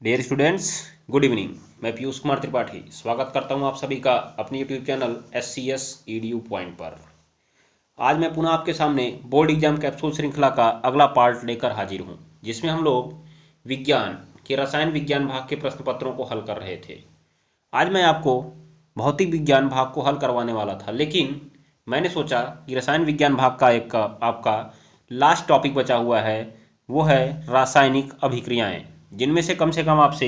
Dear students, good evening. मैं पीयूष कुमार त्रिपाठी स्वागत करता हूं आप सभी का अपने YouTube channel SCS EDU point पर। आज मैं पुनः आपके सामने बोर्ड एग्जाम कैप्सूल श्रृंखला का अगला पार्ट लेकर हाजिर हूं, जिसमें हम लोग विज्ञान के रसायन विज्ञान भाग के प्रश्न पत्रों को हल कर रहे थे। आज मैं आपको भौतिक विज्ञान भाग को हल करवाने वाला था, लेकिन मैंने सोचा कि रसायन विज्ञान भाग का एक आपका लास्ट टॉपिक बचा हुआ है, वो है रासायनिक अभिक्रियाएं, जिनमें से कम आपसे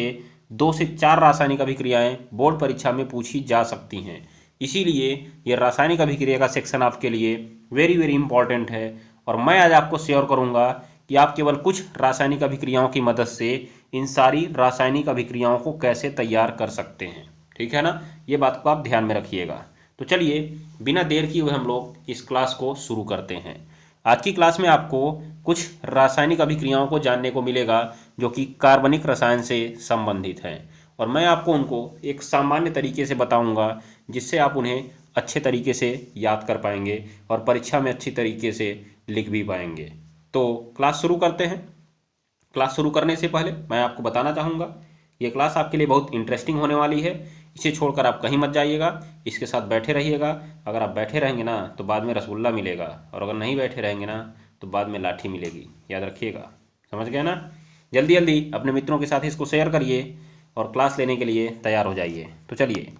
2 से 4 रासायनिक अभिक्रियाएं बोर्ड परीक्षा में पूछी जा सकती हैं। इसीलिए ये रासायनिक अभिक्रिया का सेक्शन आपके लिए वेरी वेरी इंपॉर्टेंट है, और मैं आज आपको शेयर करूंगा कि आप केवल कुछ रासायनिक अभिक्रियाओं की मदद से इन सारी रासायनिक अभिक्रियाओं को कैसे तैयार कर सकते हैं। ठीक है ना, ये बात को आप ध्यान में रखिएगा। तो चलिए बिना देर किए हुए हम लोग इस क्लास को शुरू करते हैं। आज की क्लास में आपको कुछ रासायनिक अभिक्रियाओं को जानने को मिलेगा जो कि कार्बनिक रसायन से संबंधित हैं, और मैं आपको उनको एक सामान्य तरीके से बताऊंगा, जिससे आप उन्हें अच्छे तरीके से याद कर पाएंगे और परीक्षा में अच्छी तरीके से लिख भी पाएंगे। तो क्लास शुरू करते हैं। क्लास शुरू करने से पहले मैं आपको बताना चाहूँगा, ये क्लास आपके लिए बहुत इंटरेस्टिंग होने वाली है। इसे छोड़कर आप कहीं मत जाइएगा, इसके साथ बैठे रहिएगा। अगर आप बैठे रहेंगे ना तो बाद में रसगुल्ला मिलेगा, और अगर नहीं बैठे रहेंगे ना तो बाद में लाठी मिलेगी, याद रखिएगा। समझ गए ना? जल्दी जल्दी अपने मित्रों के साथ इसको शेयर करिए और क्लास लेने के लिए तैयार हो जाइए। तो चलिए,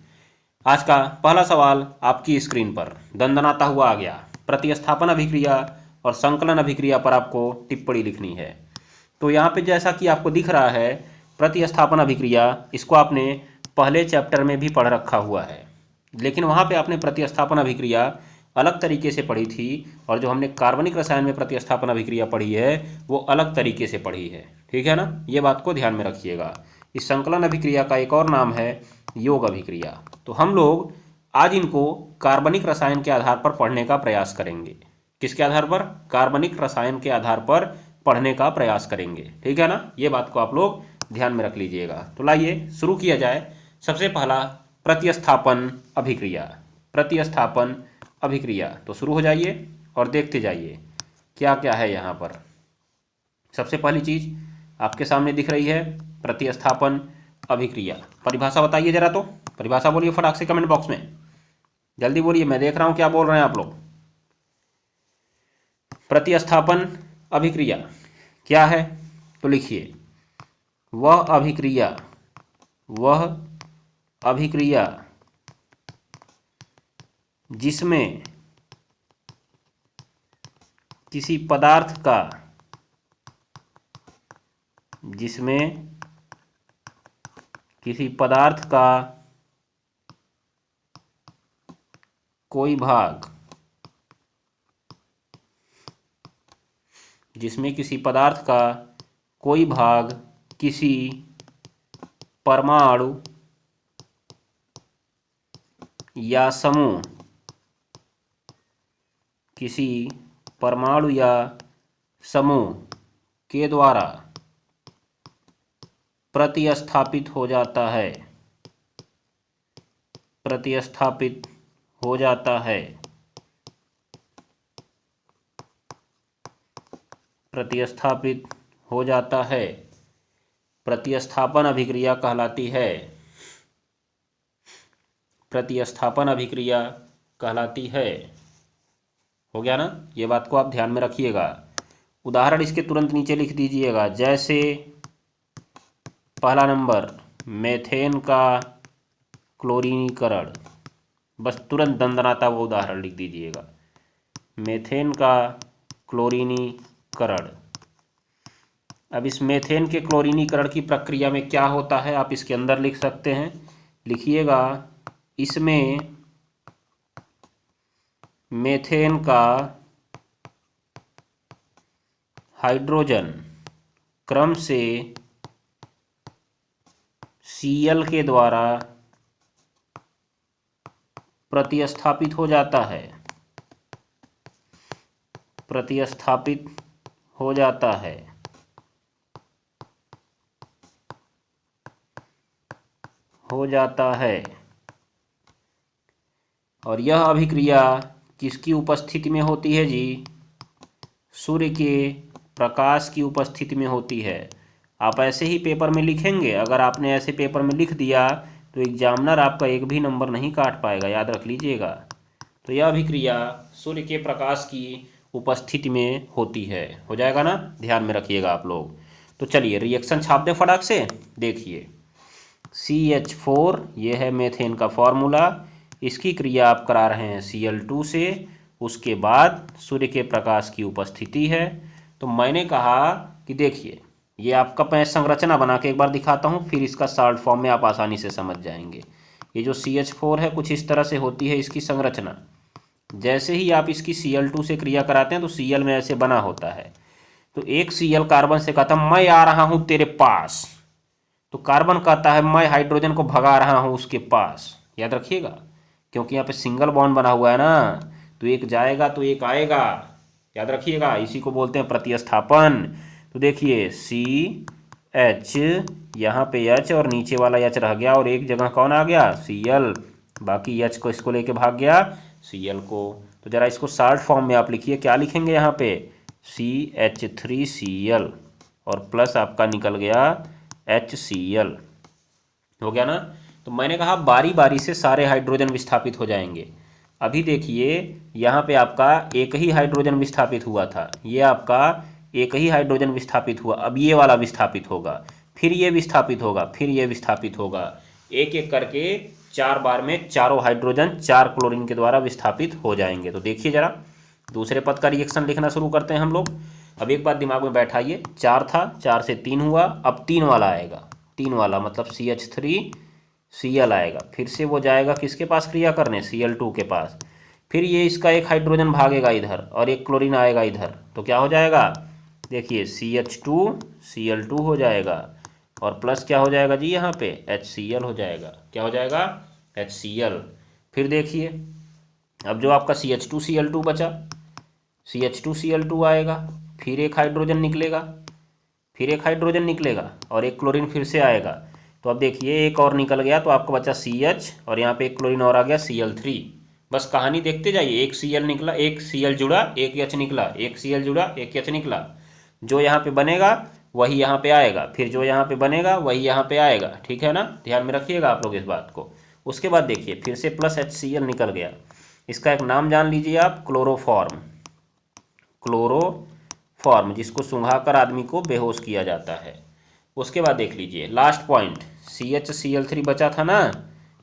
आज का पहला सवाल आपकी स्क्रीन पर दंदनाता हुआ आ गया। प्रतिस्थापन अभिक्रिया और संकलन अभिक्रिया पर आपको टिप्पणी लिखनी है। तो यहाँ पे जैसा कि आपको दिख रहा है, प्रतिस्थापन अभिक्रिया, इसको आपने पहले चैप्टर में भी पढ़ रखा हुआ है, लेकिन वहाँ पे आपने प्रतिस्थापन अभिक्रिया अलग तरीके से पढ़ी थी, और जो हमने कार्बनिक रसायन में प्रतिस्थापन अभिक्रिया पढ़ी है वो अलग तरीके से पढ़ी है। ठीक है ना, ये बात को ध्यान में रखिएगा। इस संकलन अभिक्रिया का एक और नाम है योग अभिक्रिया। तो हम लोग आज इनको कार्बनिक रसायन के आधार पर पढ़ने का प्रयास करेंगे। किसके आधार पर? कार्बनिक रसायन के आधार पर पढ़ने का प्रयास करेंगे। ठीक है ना, ये बात को आप लोग ध्यान में रख लीजिएगा। तो लाइए शुरू किया जाए। सबसे पहला प्रतिस्थापन अभिक्रिया। प्रतिस्थापन अभिक्रिया, तो शुरू हो जाइए और देखते जाइए क्या क्या है यहाँ पर। सबसे पहली चीज आपके सामने दिख रही है प्रतिस्थापन अभिक्रिया। परिभाषा बताइए जरा, तो परिभाषा बोलिए फटाक से कमेंट बॉक्स में, जल्दी बोलिए, मैं देख रहा हूँ क्या बोल रहे हैं आप लोग। प्रतिस्थापन अभिक्रिया क्या है? तो लिखिए, वह अभिक्रिया जिसमें किसी पदार्थ का कोई भाग, जिसमें किसी पदार्थ का कोई भाग किसी परमाणु या समूह, किसी परमाणु या समूह के द्वारा प्रतिस्थापित हो जाता है, प्रतिस्थापित हो जाता है, प्रतिस्थापित हो जाता है, प्रतिस्थापन अभिक्रिया कहलाती है। प्रतिस्थापन अभिक्रिया कहलाती है। हो गया ना, ये बात को आप ध्यान में रखिएगा। उदाहरण इसके तुरंत नीचे लिख दीजिएगा, जैसे पहला नंबर मेथेन का क्लोरीनीकरण। बस तुरंत दंदनाता वो उदाहरण लिख दीजिएगा, मेथेन का क्लोरीनीकरण। अब इस मेथेन के क्लोरीनीकरण की प्रक्रिया में क्या होता है आप इसके अंदर लिख सकते हैं। लिखिएगा, इसमें मेथेन का हाइड्रोजन क्रम से Cl के द्वारा प्रतिस्थापित हो जाता है, प्रतिस्थापित हो जाता है, हो जाता है। और यह अभिक्रिया किसकी उपस्थिति में होती है जी? सूर्य के प्रकाश की उपस्थिति में होती है। आप ऐसे ही पेपर में लिखेंगे, अगर आपने ऐसे पेपर में लिख दिया तो एग्जामिनर आपका एक भी नंबर नहीं काट पाएगा, याद रख लीजिएगा। तो यह अभिक्रिया सूर्य के प्रकाश की उपस्थिति में होती है। हो जाएगा ना, ध्यान में रखिएगा आप लोग। तो चलिए रिएक्शन छाप दें फटाक से। देखिए CH4 ये है मेथेन का फॉर्मूला, इसकी क्रिया आप करा रहे हैं Cl2 से, उसके बाद सूर्य के प्रकाश की उपस्थिति है। तो मैंने कहा कि देखिए ये आपका मैं संरचना बना के एक बार दिखाता हूँ, फिर इसका शॉर्ट फॉर्म में आप आसानी से समझ जाएंगे। ये जो CH4 है कुछ इस तरह से होती है इसकी संरचना। जैसे ही आप इसकी Cl2 से क्रिया कराते हैं तो Cl में ऐसे बना होता है। तो एक Cl कार्बन से कहता है मैं आ रहा हूँ तेरे पास, तो कार्बन कहता है मैं हाइड्रोजन को भगा रहा हूँ उसके पास। याद रखिएगा, क्योंकि यहाँ पे सिंगल बॉन्ड बना हुआ है ना, तो एक जाएगा तो एक आएगा। याद रखिएगा, इसी को बोलते हैं प्रतिस्थापन। तो देखिए CH, यहाँ पे H और नीचे वाला H रह गया, और एक जगह कौन आ गया Cl, बाकी H को इसको लेके भाग गया Cl को। तो जरा इसको शॉर्ट फॉर्म में आप लिखिए, क्या लिखेंगे यहाँ पे CH3Cl और प्लस आपका निकल गया HCl। हो गया ना। तो मैंने कहा बारी बारी से सारे हाइड्रोजन विस्थापित हो जाएंगे। अभी देखिए यहाँ पे आपका एक ही हाइड्रोजन विस्थापित हुआ था, ये आपका एक ही हाइड्रोजन विस्थापित हुआ, अब ये वाला विस्थापित होगा, फिर ये विस्थापित होगा, फिर ये विस्थापित होगा, एक एक करके 4 बार में चारों हाइड्रोजन 4 क्लोरीन के द्वारा विस्थापित हो जाएंगे। तो देखिए जरा दूसरे पद का रिएक्शन लिखना शुरू करते हैं हम लोग। अब एक बात दिमाग में बैठाइए, 4 था, 4 से 3 हुआ, अब 3 वाला आएगा, 3 वाला मतलब CH3Cl आएगा, फिर से वो जाएगा किसके पास क्रिया करने Cl2 के पास, फिर ये इसका एक हाइड्रोजन भागेगा इधर और एक क्लोरीन आएगा इधर, तो क्या हो जाएगा देखिए CH2Cl2 हो जाएगा, और प्लस क्या हो जाएगा जी यहाँ पे HCl हो जाएगा। क्या हो जाएगा HCl। फिर देखिए अब जो आपका CH2Cl2 बचा, CH2Cl2 आएगा, फिर एक हाइड्रोजन निकलेगा, फिर एक हाइड्रोजन निकलेगा और एक क्लोरीन फिर से आएगा। तो अब देखिए एक और निकल गया, तो आपका बचा CH और यहाँ पे एक क्लोरीन और आ गया Cl3। बस कहानी देखते जाइए, एक Cl निकला, एक Cl जुड़ा, एक H निकला, एक Cl जुड़ा, एक H निकला, जो यहाँ पे बनेगा वही यहाँ पे आएगा, फिर जो यहाँ पे बनेगा वही यहाँ पे आएगा। ठीक है ना, ध्यान में रखिएगा आप लोग इस बात को। उसके बाद देखिए फिर से प्लस HCl निकल गया, इसका एक नाम जान लीजिए आप, क्लोरोफॉर्म। क्लोरोफॉर्म जिसको सूंघाकर आदमी को बेहोश किया जाता है। उसके बाद देख लीजिए लास्ट पॉइंट CHCl3 बचा था ना,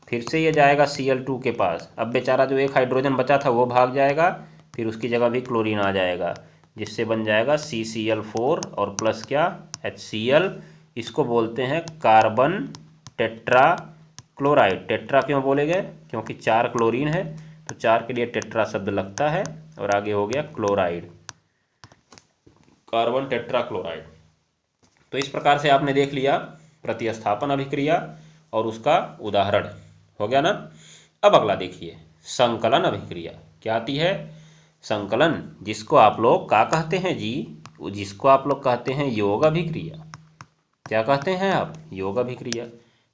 फिर से ये जाएगा Cl2 के पास, अब बेचारा जो एक हाइड्रोजन बचा था वो भाग जाएगा, फिर उसकी जगह भी क्लोरीन आ जाएगा, जिससे बन जाएगा CCl4 और प्लस क्या HCl। इसको बोलते हैं कार्बन टेट्रा क्लोराइड। टेट्रा क्यों बोले गए, क्योंकि 4 क्लोरीन है, तो 4 के लिए टेट्रा शब्द लगता है, और आगे हो गया क्लोराइड, कार्बन टेट्रा क्लोराइड। तो इस प्रकार से आपने देख लिया प्रतिस्थापन अभिक्रिया और उसका उदाहरण। हो गया ना। अब अगला देखिए संकलन अभिक्रिया। क्या आती है संकलन, जिसको आप लोग क्या कहते हैं जी, जिसको आप लोग कहते हैं योग अभिक्रिया। क्या कहते हैं आप, योग अभिक्रिया।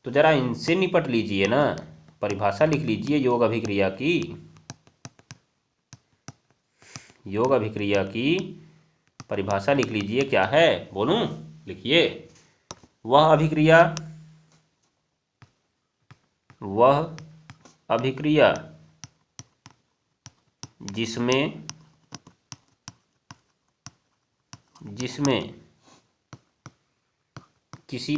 तो जरा इनसे निपट लीजिए ना, परिभाषा लिख लीजिए योग अभिक्रिया की। योग अभिक्रिया की परिभाषा लिख लीजिए, क्या है बोलूं, लिखिए। वह अभिक्रिया जिसमें किसी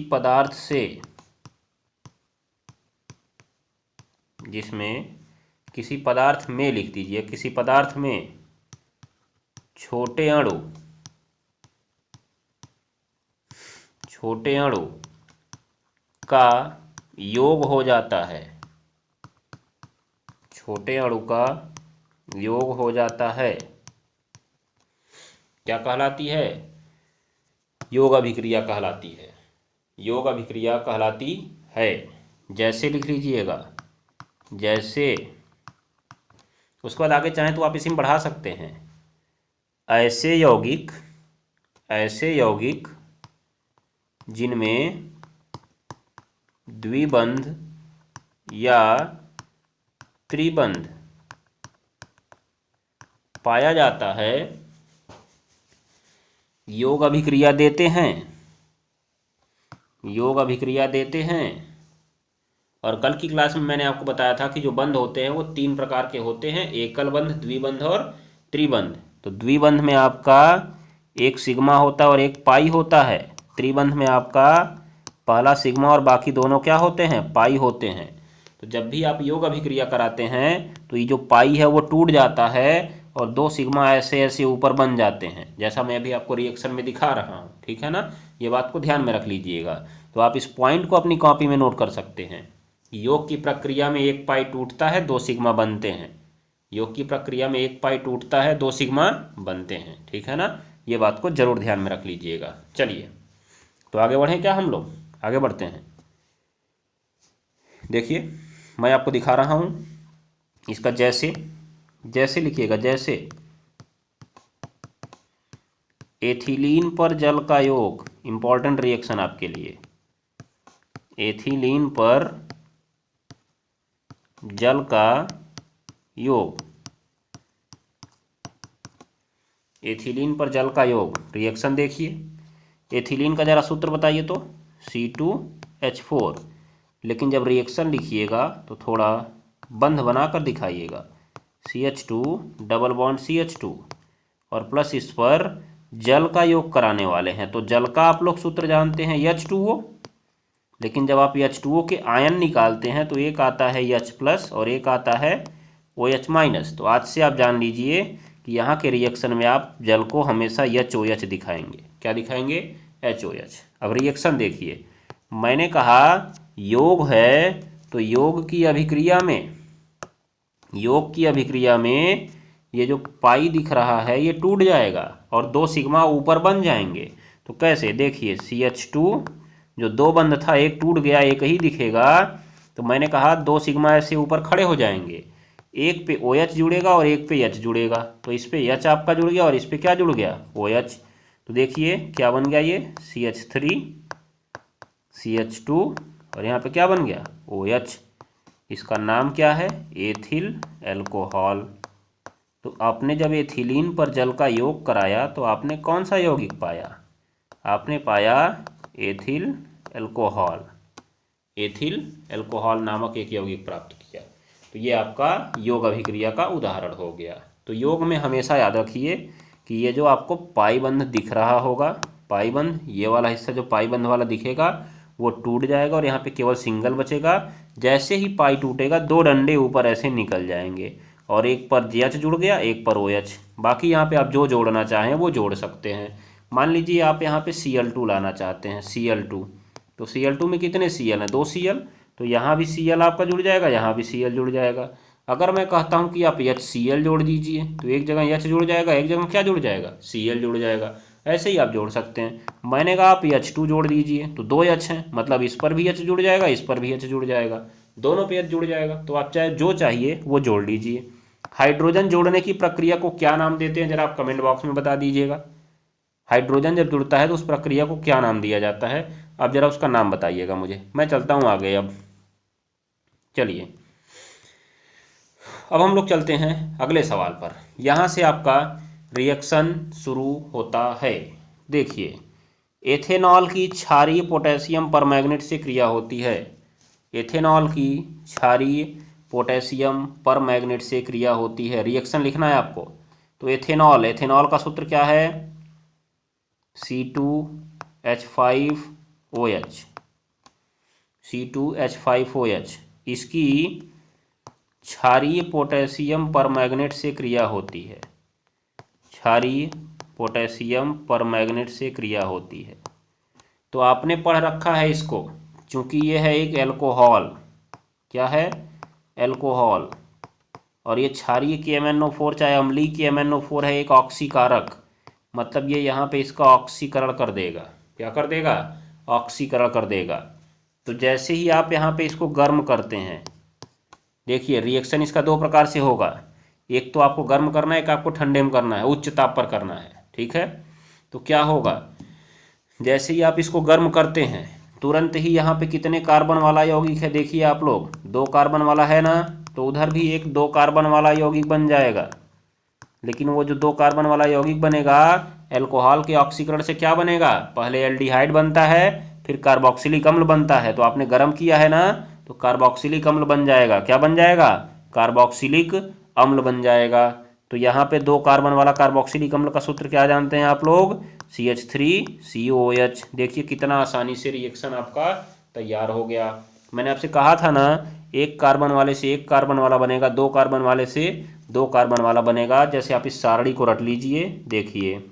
पदार्थ में लिख दीजिए, किसी पदार्थ में छोटे अणु का योग हो जाता है, छोटे अणु का योग हो जाता है, क्या कहलाती है, योग अभिक्रिया कहलाती है। योग अभिक्रिया कहलाती है। जैसे लिख लीजिएगा, जैसे, उसके बाद आगे चाहें तो आप इसी में बढ़ा सकते हैं, ऐसे यौगिक जिनमें द्विबंध या त्रिबंध पाया जाता है, योग अभिक्रिया देते हैं। योग अभिक्रिया देते हैं। और कल की क्लास में मैंने आपको बताया था कि जो बंध होते हैं वो 3 प्रकार के होते हैं, एकल बंध, द्विबंध और त्रिबंध। तो द्विबंध में आपका एक सिग्मा होता है और एक पाई होता है। त्रिबंध में आपका पहला सिग्मा और बाकी दोनों क्या होते हैं, पाई होते हैं। तो जब भी आप योग अभिक्रिया कराते हैं तो ये जो पाई है वो टूट जाता है और 2 सिग्मा ऐसे ऐसे ऊपर बन जाते हैं, जैसा मैं अभी आपको रिएक्शन में दिखा रहा हूँ। ठीक है ना, ये बात को ध्यान में रख लीजिएगा। तो आप इस पॉइंट को अपनी कॉपी में नोट कर सकते हैं। योग की प्रक्रिया में एक पाई टूटता है, 2 सिग्मा बनते हैं। योग की प्रक्रिया में एक पाई टूटता है, 2 सिग्मा बनते हैं। ठीक है ना, ये बात को जरूर ध्यान में रख लीजिएगा। चलिए तो आगे बढ़ें क्या, हम लोग आगे बढ़ते हैं। देखिए मैं आपको दिखा रहा हूँ इसका जैसे जैसे लिखिएगा, जैसे एथिलीन पर जल का योग, इंपॉर्टेंट रिएक्शन आपके लिए। एथिलीन पर जल का योग, एथिलीन पर जल का योग रिएक्शन देखिए। एथिलीन का जरा सूत्र बताइए तो C2H4, लेकिन जब रिएक्शन लिखिएगा तो थोड़ा बंध बनाकर दिखाइएगा। CH2 डबल बॉन्ड CH2 और प्लस इस पर जल का योग कराने वाले हैं। तो जल का आप लोग सूत्र जानते हैं H2O, लेकिन जब आप H2O के आयन निकालते हैं तो एक आता है H प्लस और एक आता है OH माइनस। तो आज से आप जान लीजिए कि यहाँ के रिएक्शन में आप जल को हमेशा HOH दिखाएंगे। क्या दिखाएंगे, HOH। अब रिएक्शन देखिए, मैंने कहा योग है तो योग की अभिक्रिया में ये जो पाई दिख रहा है ये टूट जाएगा और 2 सिग्मा ऊपर बन जाएंगे। तो कैसे, देखिए CH2 जो 2 बंध था, एक टूट गया, एक ही दिखेगा। तो मैंने कहा 2 सिग्मा ऐसे ऊपर खड़े हो जाएंगे, एक पे OH जुड़ेगा और एक पे H जुड़ेगा। तो इस पे H आपका जुड़ गया और इस पे क्या जुड़ गया, OH। तो देखिए क्या बन गया, ये CH3 CH2 और यहाँ पे क्या बन गया, OH। इसका नाम क्या है, एथिल एल्कोहल। तो आपने जब एथिलीन पर जल का योग कराया तो आपने कौन सा यौगिक पाया, आपने पाया एथिल एल्कोहल। एथिल एल्कोहल नामक एक यौगिक प्राप्त किया। तो ये आपका योग अभिक्रिया का उदाहरण हो गया। तो योग में हमेशा याद रखिए कि ये जो आपको पाई बंध दिख रहा होगा, पाई बंध, ये वाला हिस्सा जो पाई बंध वाला दिखेगा वो टूट जाएगा और यहाँ पे केवल सिंगल बचेगा। जैसे ही पाई टूटेगा 2 डंडे ऊपर ऐसे निकल जाएंगे और एक पर JH जुड़ गया, एक पर OH। बाकी यहाँ पे आप जो जोड़ना चाहें वो जोड़ सकते हैं। मान लीजिए आप यहाँ पे Cl2 लाना चाहते हैं, Cl2, तो Cl2 में कितने Cl हैं, 2 Cl। तो यहाँ भी Cl आपका जुड़ जाएगा, यहाँ भी Cl जुड़ जाएगा। अगर मैं कहता हूँ कि आप HCl जोड़ दीजिए तो एक जगह H जुड़ जाएगा, एक जगह क्या जुड़ जाएगा, Cl जुड़ जाएगा। ऐसे ही आप जोड़ सकते हैं। मैंने कहा आप H2 जोड़ दीजिए तो 2 H हैं, मतलब इस पर भी H जुड़ जाएगा, इस पर भी H जुड़ जाएगा, दोनों पे H जुड़ जाएगा। तो आप चाहे जो चाहिए वो जोड़ लीजिए। हाइड्रोजन जोड़ने की प्रक्रिया को क्या नाम देते हैं, जरा आप कमेंट बॉक्स में बता दीजिएगा। हाइड्रोजन जब जुड़ता है तो उस प्रक्रिया को क्या नाम दिया जाता है, अब जरा उसका नाम बताइएगा मुझे। मैं चलता हूँ आगे। अब चलिए अब हम लोग चलते हैं अगले सवाल पर। यहाँ से आपका रिएक्शन शुरू होता है। देखिए एथेनॉल की क्षारीय पोटेशियम परमैंगनेट से क्रिया होती है। एथेनॉल की क्षारीय पोटेशियम परमैंगनेट से क्रिया होती है। रिएक्शन लिखना है आपको। तो एथेनॉल का सूत्र क्या है, C2H5OH, C2H5OH। इसकी क्षारीय पोटेशियम परमैंगनेट से क्रिया होती है, क्षारीय पोटेशियम परमैंगनेट से क्रिया होती है। तो आपने पढ़ रखा है इसको, चूंकि ये है एक एल्कोहल। क्या है, एल्कोहल। और ये क्षारीय की MnO4 चाहे अम्लीय की MnO4 है, एक ऑक्सीकारक, मतलब ये यहाँ पे इसका ऑक्सीकरण कर देगा। क्या कर देगा, ऑक्सीकरण कर देगा। तो जैसे ही आप यहाँ पे इसको गर्म करते हैं, देखिए रिएक्शन इसका 2 प्रकार से होगा। एक तो आपको गर्म करना है, एक आपको ठंडे में करना है, उच्च ताप पर करना है। ठीक है, तो क्या होगा, जैसे ही आप इसको गर्म करते हैं तुरंत ही यहाँ पे कितने कार्बन वाला यौगिक है, देखिए आप लोग 2 कार्बन वाला है ना, तो उधर भी एक 2 कार्बन वाला यौगिक बन जाएगा। लेकिन वो जो 2 कार्बन वाला यौगिक बनेगा, एल्कोहल के ऑक्सीकरण से क्या बनेगा, पहले एल्डिहाइड बनता है, फिर कार्बोक्सिलिक अम्ल बनता है। तो आपने गर्म किया है ना, तो कार्बोक्सिलिक अम्ल बन जाएगा। क्या बन जाएगा? कार्बोक्सिलिक अम्ल बन जाएगा। तो यहाँ पे 2 कार्बन वाला कार्बोक्सिलिक अम्ल का सूत्र क्या जानते हैं आप लोग? CH3COOH। देखिए कितना आसानी से रिएक्शन आपका तैयार हो गया। मैंने आपसे कहा था ना, 1 कार्बन वाले से 1 कार्बन वाला बनेगा, 2 कार्बन वाले से 2 कार्बन वाला बनेगा। जैसे आप इस सारणी को रट लीजिए। देखिए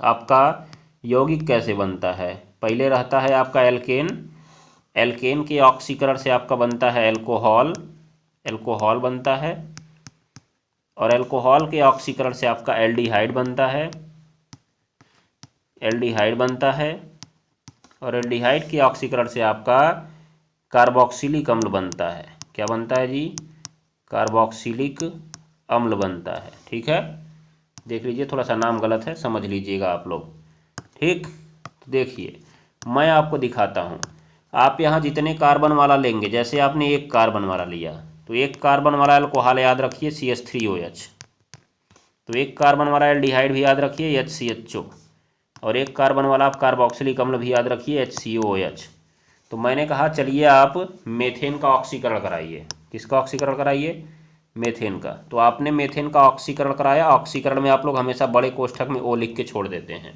आपका यौगिक कैसे बनता है। पहले रहता है आपका एल्केन, एल्केन के ऑक्सीकरण से आपका बनता है एल्कोहल, एल्कोहल बनता है। और एल्कोहल के ऑक्सीकरण से आपका एल्डिहाइड बनता है, एल्डिहाइड बनता है। और एल्डिहाइड के ऑक्सीकरण से आपका कार्बोक्सिलिक अम्ल बनता है। क्या बनता है जी? कार्बोक्सिलिक अम्ल बनता है। ठीक है, देख लीजिए, थोड़ा सा नाम गलत है, समझ लीजिएगा आप लोग। ठीक, तो देखिए मैं आपको दिखाता हूँ। आप यहाँ जितने कार्बन वाला लेंगे, जैसे आपने 1 कार्बन वाला लिया, तो 1 कार्बन वाला अल्कोहल याद रखिए CH3OH। तो 1 कार्बन वाला एल्डिहाइड भी याद रखिए HCHO। और 1 कार्बन वाला आप कार्बोक्सिलिक अम्ल भी याद रखिए HCOOH। तो मैंने कहा चलिए आप मेथेन का ऑक्सीकरण कराइए। किसका ऑक्सीकरण कराइए? मेथेन का। तो आपने मेथेन का ऑक्सीकरण कराया। ऑक्सीकरण में आप लोग हमेशा बड़े कोष्ठक में O लिख के छोड़ देते हैं।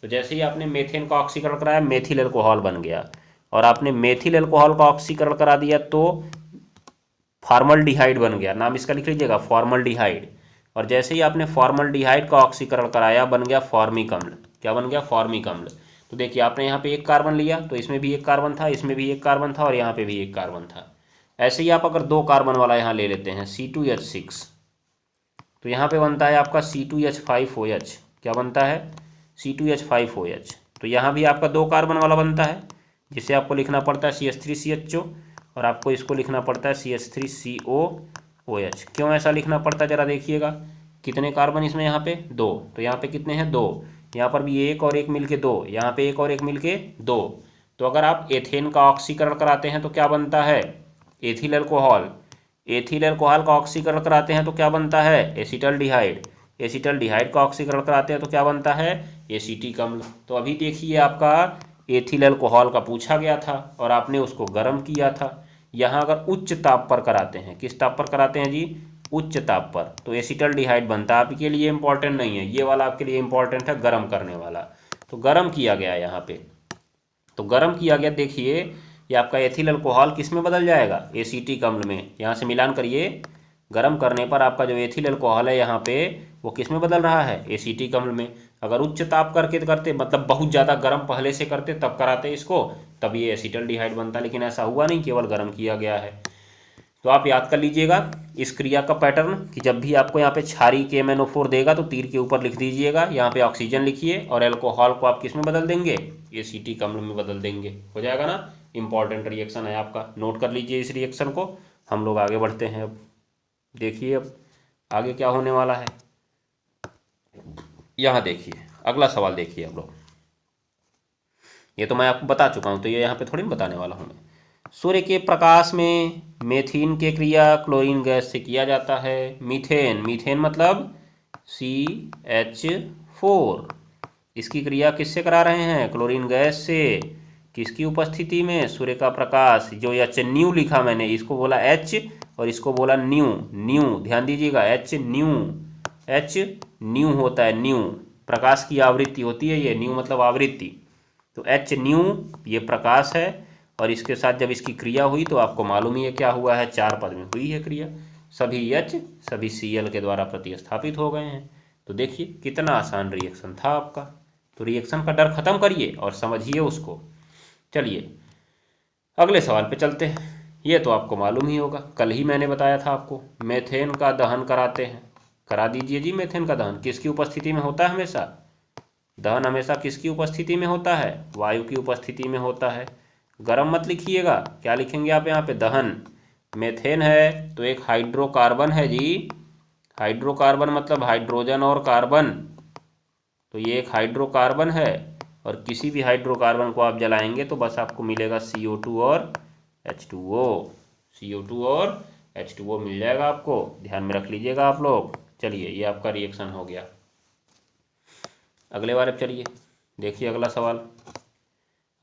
तो जैसे ही आपने मेथेन का ऑक्सीकरण कराया, मेथिल अल्कोहल बन गया। और आपने मेथिल अल्कोहल का ऑक्सीकरण करा दिया तो फॉर्मल्डिहाइड बन गया। नाम इसका लिख लीजिएगा, फॉर्मल्डिहाइड। और जैसे ही आपने फॉर्मल्डिहाइड का ऑक्सीकरण कराया, बन गया फॉर्मिक अम्ल। क्या बन गया? फॉर्मिक अम्ल। तो देखिए आपने यहाँ पे 1 कार्बन लिया, तो इसमें भी 1 कार्बन था, इसमें भी 1 कार्बन था, और यहाँ पे भी 1 कार्बन था। ऐसे ही आप अगर 2 कार्बन वाला यहाँ ले लेते हैं C2H6, तो यहाँ पे बनता है आपका C2H5OH। क्या बनता है? C2H5OH। तो यहाँ भी आपका 2 कार्बन वाला बनता है, जिसे आपको लिखना पड़ता है CH3CHO, और आपको इसको लिखना पड़ता है CH3COOH। क्यों ऐसा लिखना पड़ता है जरा देखिएगा। कितने कार्बन इसमें? यहाँ पे 2। तो यहाँ पे कितने हैं? 2। यहाँ पर भी 1 और 1 मिलके 2, यहाँ पे 1 और 1 मिलके 2। तो अगर आप एथेन का ऑक्सीकरण कराते हैं तो क्या बनता है? Ethyl alcohol. एथिल अल्कोहल का ऑक्सीकरण कराते हैं तो क्या बनता है? एसिटल्डिहाइड। एसिटल्डिहाइड का ऑक्सीकरण कराते हैं तो क्या बनता है? एसीटिक अम्ल। तो अभी देखिए आपका एथिल अल्कोहल का पूछा गया था और आपने उसको गर्म किया था। यहाँ अगर उच्च ताप पर कराते हैं, किस ताप पर कराते हैं जी? उच्च ताप पर, तो एसिटल्डिहाइड बनता है। आपके लिए इंपॉर्टेंट नहीं है, ये वाला आपके लिए इंपॉर्टेंट है, गर्म करने वाला। तो गर्म किया गया यहाँ पे, तो गर्म किया गया। देखिए ये आपका एथिल अल्कोहल किस में बदल जाएगा? एसीटिक अम्ल में। यहाँ से मिलान करिए, गर्म करने पर आपका जो एथिल अल्कोहल है यहाँ पे, वो किस में बदल रहा है? एसीटिक अम्ल में। अगर उच्च ताप करके करते, मतलब बहुत ज़्यादा गर्म पहले से करते तब कराते इसको, तब ये एसिटल्डिहाइड बनता। लेकिन ऐसा हुआ नहीं, केवल गर्म किया गया है। तो आप याद कर लीजिएगा इस क्रिया का पैटर्न, कि जब भी आपको यहाँ पे क्षारीय के MnO4 देगा तो तीर के ऊपर लिख दीजिएगा, यहाँ पे ऑक्सीजन लिखिए, और अल्कोहल को आप किस में बदल देंगे? एसीटिक अम्ल में बदल देंगे। हो जाएगा ना? इंपॉर्टेंट रिएक्शन है आपका, नोट कर लीजिए इस रिएक्शन को। हम लोग आगे बढ़ते हैं। अब देखिए अब आगे क्या होने वाला है। यहाँ देखिए अगला सवाल देखिए आप लोग। ये तो मैं आपको बता चुका हूँ, तो ये यहाँ पे थोड़ी बताने वाला हूँ मैं। सूर्य के प्रकाश में मेथीन के क्रिया क्लोरीन गैस से किया जाता है। मीथेन, मीथेन मतलब CH4। इसकी क्रिया किससे करा रहे हैं? क्लोरीन गैस से। किसकी उपस्थिति में? सूर्य का प्रकाश। जो एच न्यू लिखा मैंने, इसको बोला एच और इसको बोला न्यू। न्यू ध्यान दीजिएगा, एच न्यू, एच न्यू होता है, न्यू। प्रकाश की आवृत्ति होती है ये, न्यू मतलब आवृत्ति। तो एच न्यू ये प्रकाश है, और इसके साथ जब इसकी क्रिया हुई तो आपको मालूम ही है क्या हुआ है, 4 पद में हुई है क्रिया। सभी H सभी Cl के द्वारा प्रतिस्थापित हो गए हैं। तो देखिए कितना आसान रिएक्शन था आपका। तो रिएक्शन का डर खत्म करिए और समझिए उसको। चलिए अगले सवाल पे चलते हैं। ये तो आपको मालूम ही होगा, कल ही मैंने बताया था आपको। मेथेन का दहन कराते हैं, करा दीजिए जी। मेथेन का दहन किसकी उपस्थिति में होता है? हमेशा दहन हमेशा किसकी उपस्थिति में होता है? वायु की उपस्थिति में होता है। गरम मत लिखिएगा, क्या लिखेंगे आप यहाँ पे? दहन। मेथेन है तो एक हाइड्रोकार्बन है जी। हाइड्रोकार्बन मतलब हाइड्रोजन और कार्बन। तो ये एक हाइड्रोकार्बन है, और किसी भी हाइड्रोकार्बन को आप जलाएंगे तो बस आपको मिलेगा CO2 और H2O। CO2 और H2O मिल जाएगा आपको, ध्यान में रख लीजिएगा आप लोग। चलिए ये आपका रिएक्शन हो गया। अगले बार अब चलिए देखिए अगला सवाल।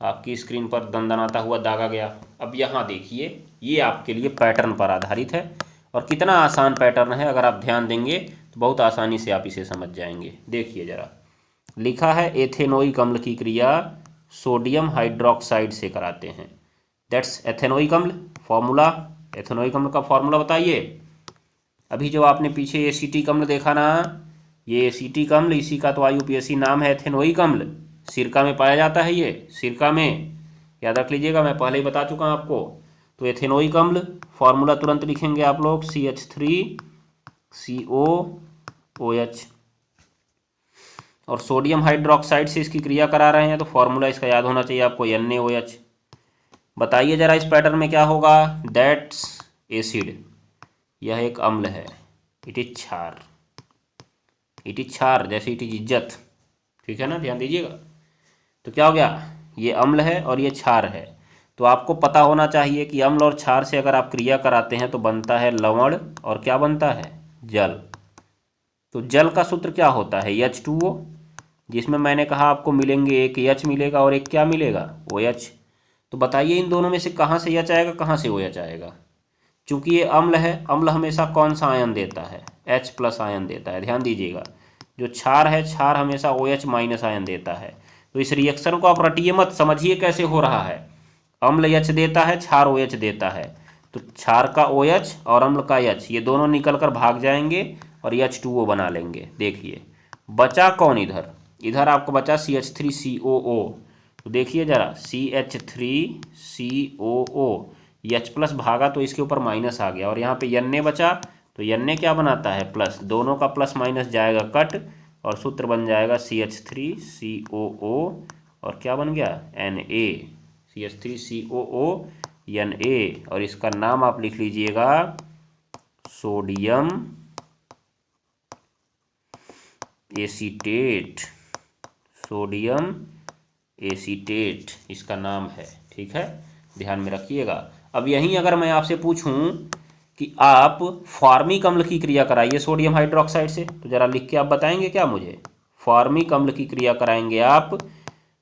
आपकी स्क्रीन पर दंदनाता हुआ दागा गया। अब यहाँ देखिए, ये आपके लिए पैटर्न पर आधारित है और कितना आसान पैटर्न है, अगर आप ध्यान देंगे तो बहुत आसानी से आप इसे समझ जाएंगे। देखिए ज़रा, लिखा है एथेनोइक अम्ल की क्रिया सोडियम हाइड्रोक्साइड से कराते हैं। दैट्स एथेनोइक अम्ल। फॉर्मूला, एथेनोइक अम्ल का फॉर्मूला बताइए। अभी जो आपने पीछे एसीटिक अम्ल देखा ना, ये एसीटिक अम्ल, इसी का तो IUPAC नाम है एथेनोइक अम्ल। सिरका में पाया जाता है, ये सिरका में, याद रख लीजिएगा, मैं पहले ही बता चुका हूँ आपको। तो एथेनोइक अम्ल फॉर्मूला तुरंत लिखेंगे आप लोग, CH3COOH। और सोडियम हाइड्रोक्साइड से इसकी क्रिया करा रहे हैं तो फॉर्मूला इसका याद होना चाहिए आपको, NaOH। बताइए जरा इस पैटर्न में क्या होगा। दैट्स एसिड, यह एक अम्ल है। इट इज क्षार, इट इज क्षार, जैसे इट इज इज्जत, ठीक है ना, ध्यान दीजिएगा। तो क्या हो गया, ये अम्ल है और ये क्षार है। तो आपको पता होना चाहिए कि अम्ल और क्षार से अगर आप क्रिया कराते हैं तो बनता है लवण, और क्या बनता है, जल। तो जल का सूत्र क्या होता है, H2O, जिसमें मैंने कहा आपको मिलेंगे, एक H मिलेगा और एक क्या मिलेगा, OH। तो बताइए इन दोनों में से कहाँ से H आएगा, कहाँ से OH आएगा। चूंकि ये अम्ल है, अम्ल हमेशा कौन सा आयन देता है, H+ आयन देता है, ध्यान दीजिएगा। जो क्षार है, क्षार हमेशा OH- आयन देता है। तो इस रिएक्शन को आप रटिए मत, समझिए कैसे हो रहा है। अम्ल H देता है, क्षार OH देता है। तो क्षार का OH और अम्ल का H, ये दोनों निकल कर भाग जाएंगे और H2O बना लेंगे। देखिए बचा कौन, इधर इधर आपको बचा CH3COO। तो देखिए जरा, CH3COO, H+ भागा तो इसके ऊपर माइनस आ गया, और यहाँ पे Na बचा, तो Na क्या बनाता है, प्लस। दोनों का प्लस माइनस जाएगा कट, और सूत्र बन जाएगा CH3COO, और क्या बन गया, Na, CH3COO Na, और इसका नाम आप लिख लीजिएगा सोडियम एसीटेट, सोडियम एसीटेट इसका नाम है, ठीक है, ध्यान में रखिएगा। अब यहीं अगर मैं आपसे पूछूं कि आप फॉर्मिक अम्ल की क्रिया कराइए सोडियम हाइड्रोक्साइड से, तो जरा लिख के आप बताएंगे क्या मुझे। फॉर्मिक अम्ल की क्रिया कराएंगे आप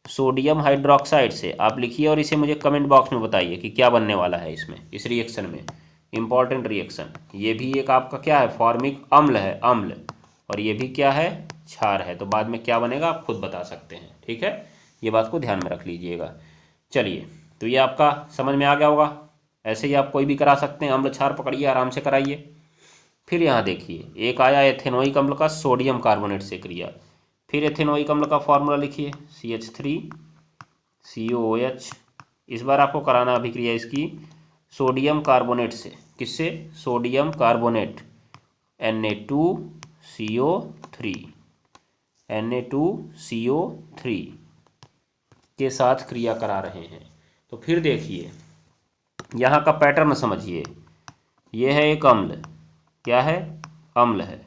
सोडियम हाइड्रोक्साइड से, आप लिखिए और इसे मुझे कमेंट बॉक्स में बताइए कि क्या बनने वाला है इसमें, इस रिएक्शन में। इंपॉर्टेंट रिएक्शन, ये भी एक आपका क्या है, फॉर्मिक अम्ल है, अम्ल, और ये भी क्या है, क्षार है। तो बाद में क्या बनेगा आप खुद बता सकते हैं, ठीक है, ये बात को ध्यान में रख लीजिएगा। चलिए, तो ये आपका समझ में आ गया होगा। ऐसे ही आप कोई भी करा सकते हैं, अम्ल क्षार पकड़िए, आराम से कराइए। फिर यहाँ देखिए, एक आया एथेनोइक अम्ल का सोडियम कार्बोनेट से क्रिया। फिर एथेनोइक अम्ल का फॉर्मूला लिखिए, CH3COOH। इस बार आपको कराना अभिक्रिया इसकी सोडियम कार्बोनेट से, किससे, सोडियम कार्बोनेट, Na2CO3, Na2CO3 के साथ क्रिया करा रहे हैं। तो फिर देखिए यहाँ का पैटर्न समझिए, ये है एक अम्ल, क्या है, अम्ल है।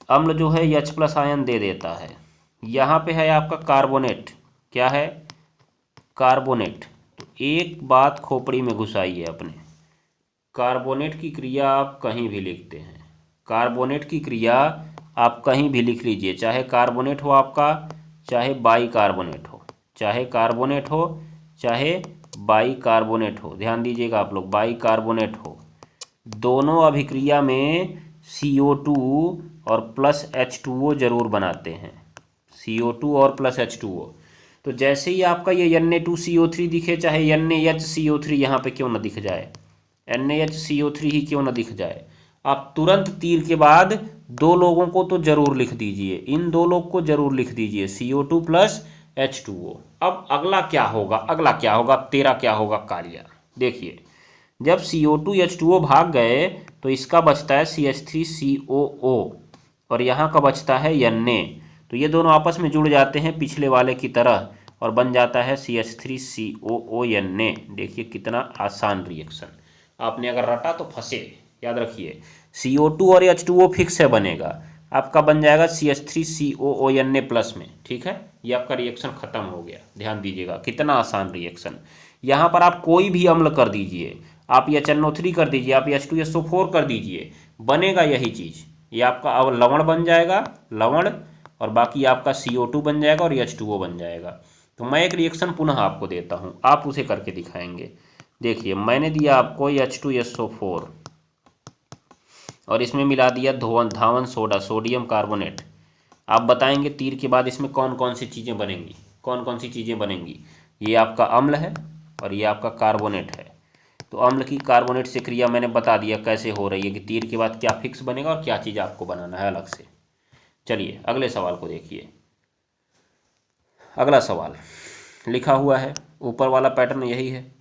अम्ल जो है H+ आयन दे देता है। यहाँ पे है आपका कार्बोनेट, क्या है, कार्बोनेट। तो एक बात खोपड़ी में घुसाइए अपने, कार्बोनेट की क्रिया आप कहीं भी लिखते हैं, कार्बोनेट की क्रिया आप कहीं भी लिख लीजिए, चाहे कार्बोनेट हो आपका, चाहे बाइकार्बोनेट हो, चाहे कार्बोनेट हो, चाहे बाइकार्बोनेट हो, ध्यान दीजिएगा आप लोग, बाइकार्बोनेट हो, दोनों अभिक्रिया में CO2 और प्लस H2O जरूर बनाते हैं, CO2 और प्लस H2O। तो जैसे ही आपका ये Na2CO3 दिखे, चाहे NaHCO3 यहाँ पे क्यों ना दिख जाए, NaHCO3 ही क्यों ना दिख जाए, आप तुरंत तीर के बाद दो लोगों को तो जरूर लिख दीजिए, इन दो लोग को जरूर लिख दीजिए, CO2 प्लस H2O। अब अगला क्या होगा, अगला क्या होगा, तेरा क्या होगा कालिया। देखिए, जब CO2 H2O भाग गए तो इसका बचता है CH3COO, और यहाँ का बचता है Na। तो ये दोनों आपस में जुड़ जाते हैं पिछले वाले की तरह, और बन जाता है CH3COO Na। देखिए कितना आसान रिएक्शन, आपने अगर रटा तो फंसे, याद रखिए CO2 और H2O फिक्स है बनेगा, आपका बन जाएगा CH3COO Na प्लस में, ठीक है, ये आपका रिएक्शन खत्म हो गया। ध्यान दीजिएगा कितना आसान रिएक्शन। यहाँ पर आप कोई भी अम्ल कर दीजिए, आप HNO3 कर दीजिए, आप H2SO4 कर दीजिए, बनेगा यही चीज़, ये आपका अब लवण बन जाएगा, लवण, और बाकी आपका CO2 बन जाएगा और H2O बन जाएगा। तो मैं एक रिएक्शन पुनः आपको देता हूँ, आप उसे करके दिखाएंगे। देखिए मैंने दिया आपको H2SO4 और इसमें मिला दिया धावन सोडा, सोडियम कार्बोनेट। आप बताएंगे तीर के बाद इसमें कौन कौन सी चीज़ें बनेंगी, कौन कौन सी चीज़ें बनेंगी। ये आपका अम्ल है और ये आपका कार्बोनेट है। तो अम्ल की कार्बोनेट से क्रिया मैंने बता दिया कैसे हो रही है कि तीर के बाद क्या फिक्स बनेगा और क्या चीज़ आपको बनाना है अलग से। चलिए अगले सवाल को देखिए। अगला सवाल लिखा हुआ है, ऊपर वाला पैटर्न यही है।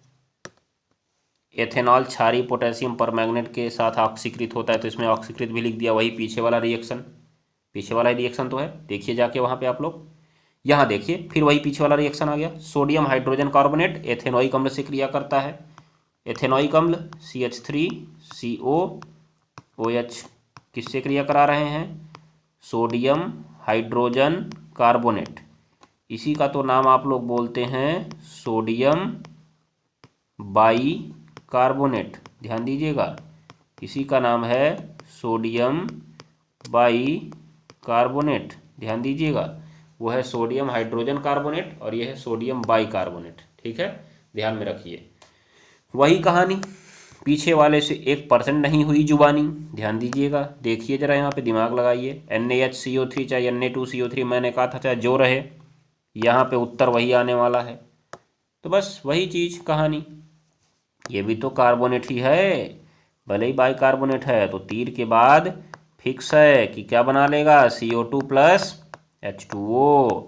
एथेनॉल क्षारीय पोटेशियम परमैंगनेट के साथ ऑक्सीकृत होता है, तो इसमें ऑक्सीकृत भी लिख दिया, वही पीछे वाला रिएक्शन, पीछे वाला रिएक्शन तो है। देखिए जाके वहाँ पे आप लोग, यहाँ देखिए फिर वही पीछे वाला रिएक्शन आ गया। सोडियम हाइड्रोजन कार्बोनेट एथेनोइक अम्ल से क्रिया करता है। एथेनोइक अम्ल CH3COOH किससे क्रिया करा रहे हैं, सोडियम हाइड्रोजन कार्बोनेट। इसी का तो नाम आप लोग बोलते हैं सोडियम बाई कार्बोनेट, ध्यान दीजिएगा, इसी का नाम है सोडियम बाई कार्बोनेट, ध्यान दीजिएगा। वो है सोडियम हाइड्रोजन कार्बोनेट और ये है सोडियम बाई कार्बोनेट, ठीक है, ध्यान में रखिए। वही कहानी पीछे वाले से 1% नहीं हुई जुबानी, ध्यान दीजिएगा। देखिए जरा यहाँ पे दिमाग लगाइए, NaHCO3 चाहे Na2CO3 मैंने कहा था चाहे जो रहे, यहाँ पे उत्तर वही आने वाला है। तो बस वही चीज़ कहानी, ये भी तो कार्बोनेट ही है, भले ही बाई कार्बोनेट है, तो तीर के बाद फिक्स है कि क्या बना लेगा, CO2 प्लस H2O।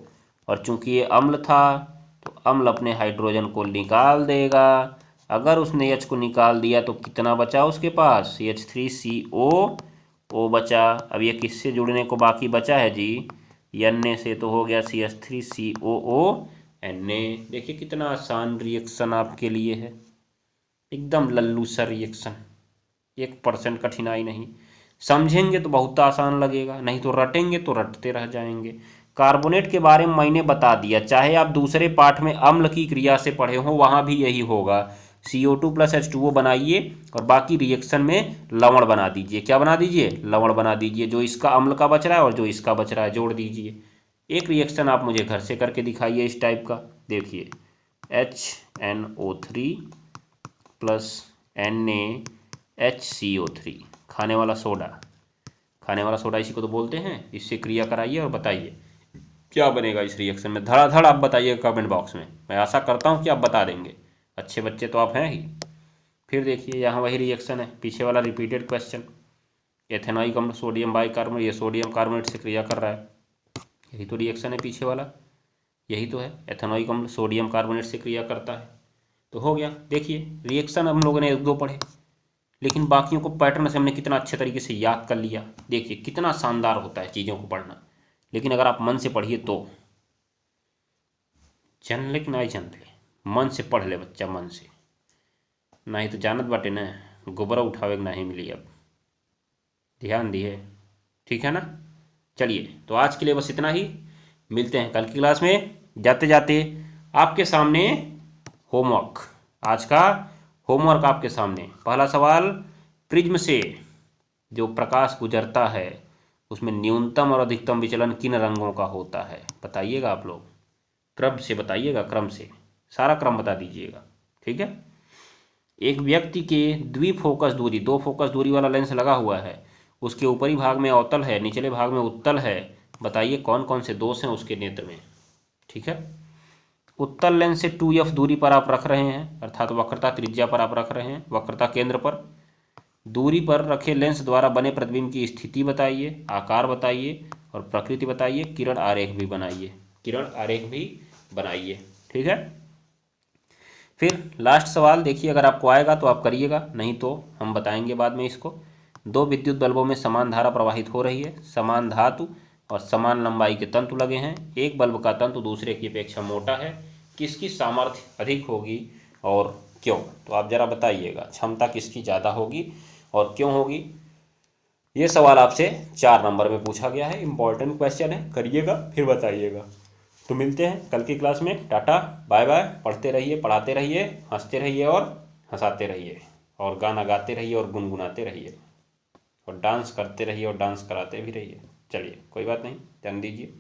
और चूंकि ये अम्ल था तो अम्ल अपने हाइड्रोजन को निकाल देगा। अगर उसने H को निकाल दिया तो कितना बचा उसके पास, CH3CO बचा। अब ये किससे जुड़ने को बाकी बचा है जी, Na से, तो हो गया CH3COO Na। देखिए कितना आसान रिएक्शन आपके लिए है, एकदम लल्लू सा रिएक्शन, 1% कठिनाई नहीं। समझेंगे तो बहुत आसान लगेगा, नहीं तो रटेंगे तो रटते रह जाएंगे। कार्बोनेट के बारे में मैंने बता दिया, चाहे आप दूसरे पाठ में अम्ल की क्रिया से पढ़े हो वहाँ भी यही होगा। CO2 प्लस H2O बनाइए और बाकी रिएक्शन में लवण बना दीजिए। क्या बना दीजिए, लवण बना दीजिए। जो इसका अम्ल का बच रहा है और जो इसका बच रहा है जोड़ दीजिए। एक रिएक्शन आप मुझे घर से करके दिखाइए इस टाइप का। देखिए HNO3 प्लस NaHCO3, खाने वाला सोडा, खाने वाला सोडा इसी को तो बोलते हैं। इससे क्रिया कराइए और बताइए क्या बनेगा इस रिएक्शन में। धड़ाधड़ आप बताइएगा कमेंट बॉक्स में, मैं आशा करता हूँ कि आप बता देंगे, अच्छे बच्चे तो आप हैं ही। फिर देखिए यहाँ वही रिएक्शन है, पीछे वाला रिपीटेड क्वेश्चन। एथेनॉइक अम्ल सोडियम बाइकार्बोनेट, ये सोडियम कार्बोनेट से क्रिया कर रहा है, यही तो रिएक्शन है पीछे वाला, यही तो है। एथेनॉइक अम्ल सोडियम कार्बोनेट से क्रिया करता है, तो हो गया। देखिए रिएक्शन हम लोगों ने 1-2 पढ़े, लेकिन बाकियों को पैटर्न से हमने कितना अच्छे तरीके से याद कर लिया। देखिए कितना शानदार होता है चीज़ों को पढ़ना, लेकिन अगर आप मन से पढ़िए तो। जन ले कि नहीं जन ले, मन से पढ़ ले बच्चा, मन से, नहीं तो जानत बाटे ना गोबरा उठावे के नहीं मिली। अब ध्यान दिए, ठीक है ना। चलिए तो आज के लिए बस इतना ही, मिलते हैं कल की क्लास में। जाते जाते आपके सामने होमवर्क, आज का होमवर्क आपके सामने। पहला सवाल, प्रिज्म से जो प्रकाश गुजरता है उसमें न्यूनतम और अधिकतम विचलन किन रंगों का होता है, बताइएगा आप लोग, क्रम से बताइएगा, क्रम से सारा क्रम बता दीजिएगा, ठीक है। एक व्यक्ति के द्विफोकस दूरी, 2 फोकस दूरी वाला लेंस लगा हुआ है, उसके ऊपरी भाग में अवतल है, निचले भाग में उत्तल है, बताइए कौन कौन से दोष हैं उसके नेत्र में, ठीक है। उत्तल लेंस से 2f दूरी पर आप रख रहे हैं, अर्थात वक्रता त्रिज्या पर आप रख रहे हैं, वक्रता केंद्र पर। दूरी पर रखे लेंस द्वारा बने प्रतिबिंब की स्थिति बताइए, आकार बताइए और प्रकृति बताइए। किरण आरेख भी बनाइए, किरण आरेख भी बनाइए, ठीक है। फिर लास्ट सवाल देखिए, अगर आपको आएगा तो आप करिएगा, नहीं तो हम बताएंगे बाद में इसको। 2 विद्युत बल्बों में समान धारा प्रवाहित हो रही है, समान धातु और समान लंबाई के तंतु लगे हैं, एक बल्ब का तंतु दूसरे की अपेक्षा मोटा है, किसकी सामर्थ्य अधिक होगी और क्यों। तो आप जरा बताइएगा क्षमता किसकी ज़्यादा होगी और क्यों होगी। ये सवाल आपसे 4 नंबर में पूछा गया है, इंपॉर्टेंट क्वेश्चन है, करिएगा फिर बताइएगा। तो मिलते हैं कल की क्लास में, टाटा बाय बाय। पढ़ते रहिए, पढ़ाते रहिए, हंसते रहिए और हंसाते रहिए, और गाना गाते रहिए और गुनगुनाते रहिए, और डांस करते रहिए और डांस कराते भी रहिए। चलिए कोई बात नहीं, ध्यान दीजिए।